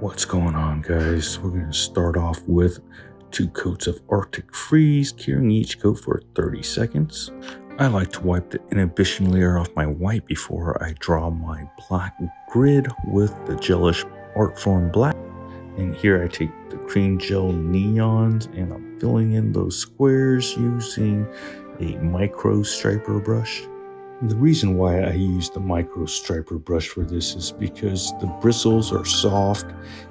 What's going on, guys? We're going to start off with 2 coats of Arctic Freeze, curing each coat for 30 seconds. I like to wipe the inhibition layer off my white before I draw my black grid with the gelish Artform Black. And here I take the cream gel neons and I'm filling in those squares using a micro striper brush. The reason why I use the micro striper brush for this is because the bristles are soft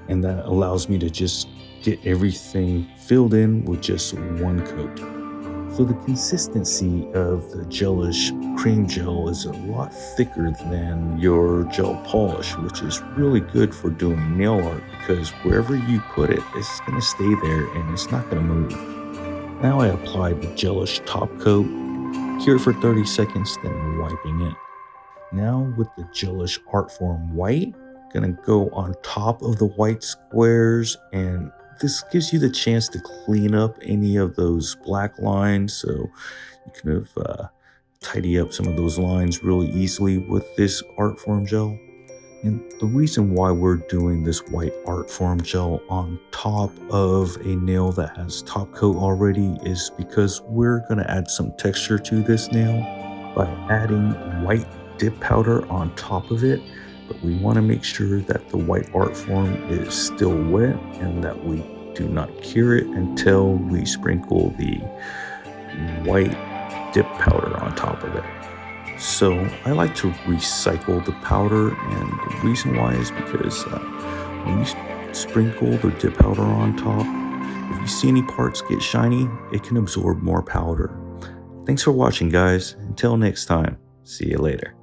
and that allows me to just get everything filled in with just one coat. So the consistency of the gelish cream gel is a lot thicker than your gel polish, which is really good for doing nail art because wherever you put it, it's going to stay there and it's not going to move. Now I apply the gelish top coat, cure it for 30 seconds, then wiping it. Now with the gelish Artform white, gonna go on top of the white squares, and this gives you the chance to clean up any of those black lines, so you can tidy up some of those lines really easily with this Artform gel. And the reason why we're doing this white Artform gel on top of a nail that has top coat already is because we're going to add some texture to this nail by adding white dip powder on top of it. But we want to make sure that the white Artform is still wet and that we do not cure it until we sprinkle the white dip powder on top of it. So I like to recycle the powder, and the reason why is because when you sprinkle the dip powder on top, if you see any parts get shiny, it can absorb more powder. Thanks for watching, guys. Until next time, see you later.